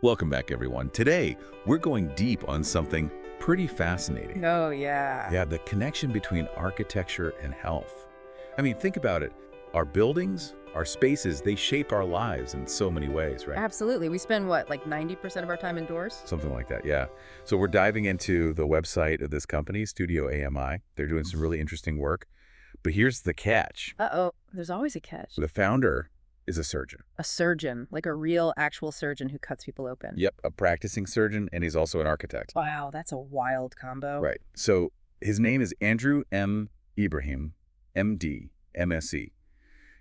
Welcome back, everyone. Today, we're going deep on something pretty fascinating. Oh, yeah. Yeah, the connection between architecture and health. I mean, think about it. Our buildings, our spaces, they shape our lives in so many ways, right? Absolutely. We spend, what, like 90% of our time indoors? Something like that, yeah. So we're diving into the website of this company, StudioAMI. They're doing some really interesting work. But here's the catch. Uh-oh. There's always a catch. The founder is a surgeon. A surgeon, like a real, actual surgeon who cuts people open. Yep, a practicing surgeon, and he's also an architect. Wow, that's a wild combo. Right. So his name is Andrew M. Ibrahim, MD, MSc.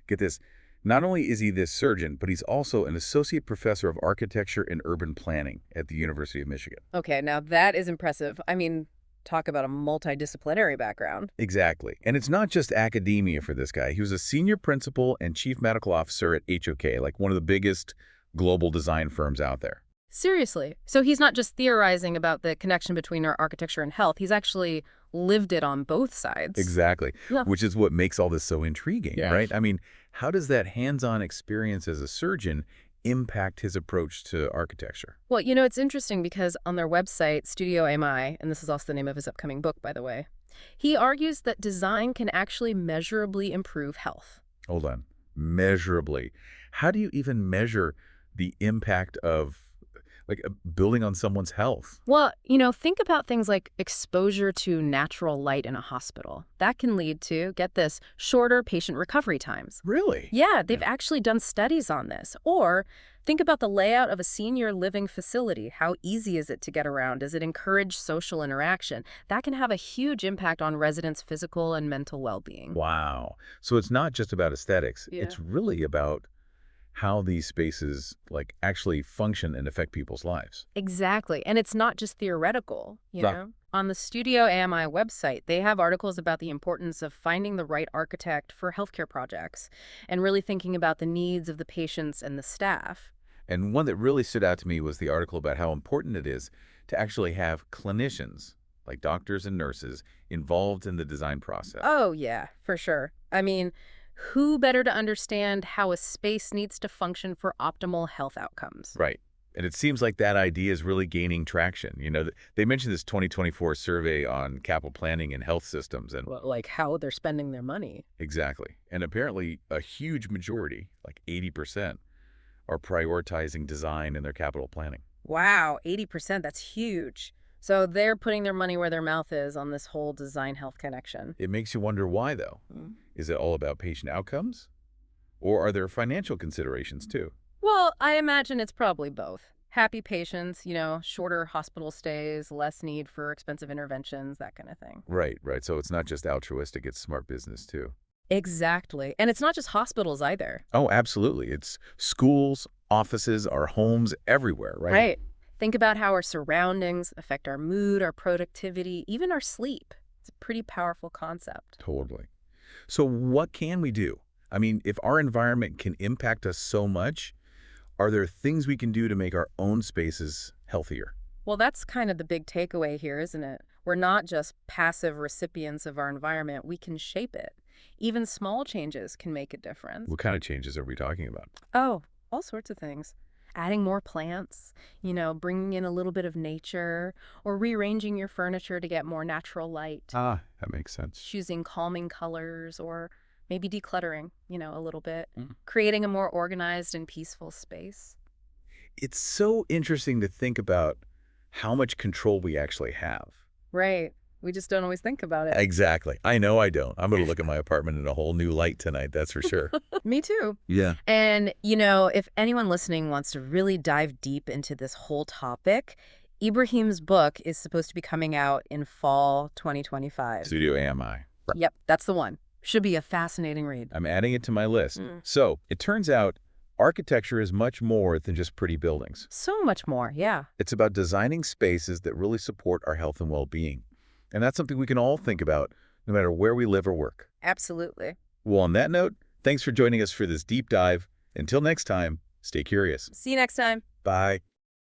Get this. Not only is he this surgeon, but he's also an associate professor of architecture and urban planning at the University of Michigan. Okay, now that is impressive. I mean, talk about a multidisciplinary background. Exactly. And it's not just academia for this guy. He was a senior principal and chief medical officer at HOK, like one of the biggest global design firms out there. Seriously. So he's not just theorizing about the connection between our architecture and health. He's actually lived it on both sides. Exactly. Yeah. Which is what makes all this so intriguing, Yes. right? I mean, how does that hands-on experience as a surgeon impact his approach to architecture? Well, it's interesting because on their website, StudioAMI, and this is also the name of his upcoming book, by the way, he argues that design can actually measurably improve health. Hold on. Measurably. How do you even measure the impact of building on someone's health? Well, think about things like exposure to natural light in a hospital. That can lead to, get this, shorter patient recovery times. Really? Yeah, they've actually done studies on this. Or think about the layout of a senior living facility. How easy is it to get around? Does it encourage social interaction? That can have a huge impact on residents' physical and mental well-being. Wow. So it's not just about aesthetics. Yeah. It's really about how these spaces actually function and affect people's lives. Exactly. And it's not just theoretical, you Right. know? On the Studio AMI website, they have articles about the importance of finding the right architect for healthcare projects and really thinking about the needs of the patients and the staff. And one that really stood out to me was the article about how important it is to actually have clinicians, like doctors and nurses, involved in the design process. Oh, yeah, for sure. I mean, who better to understand how a space needs to function for optimal health outcomes? Right. And it seems like that idea is really gaining traction. They mentioned this 2024 survey on capital planning and health systems. And Well, like how they're spending their money. exactly. And apparently a huge majority, like 80%, are prioritizing design in their capital planning. Wow, 80%, that's huge. So they're putting their money where their mouth is on this whole design health connection. It makes you wonder why, though. Is it all about patient outcomes? Or are there financial considerations, too? Well, I imagine it's probably both. Happy patients, shorter hospital stays, less need for expensive interventions, that kind of thing. Right, right. So it's not just altruistic, it's smart business, too. Exactly. And it's not just hospitals either. Oh, absolutely. It's schools, offices, our homes, everywhere, right? Right. Think about how our surroundings affect our mood, our productivity, even our sleep. It's a pretty powerful concept. Totally. So what can we do? I mean, if our environment can impact us so much, are there things we can do to make our own spaces healthier? Well, that's kind of the big takeaway here, isn't it? We're not just passive recipients of our environment. We can shape it. Even small changes can make a difference. What kind of changes are we talking about? Oh, all sorts of things. Adding more plants, bringing in a little bit of nature, or rearranging your furniture to get more natural light. Ah, that makes sense. Choosing calming colors, or maybe decluttering, a little bit. Mm. Creating a more organized and peaceful space. It's so interesting to think about how much control we actually have. Right. We just don't always think about it. Exactly. I know I don't. I'm going to look at my apartment in a whole new light tonight, that's for sure. Me too. Yeah. And, if anyone listening wants to really dive deep into this whole topic, Ibrahim's book is supposed to be coming out in fall 2025. StudioAMI. Yep, that's the one. Should be a fascinating read. I'm adding it to my list. Mm. So it turns out architecture is much more than just pretty buildings. So much more, yeah. It's about designing spaces that really support our health and well-being. And that's something we can all think about no matter where we live or work. Absolutely. Well, on that note, thanks for joining us for this deep dive. Until next time, stay curious. See you next time. Bye.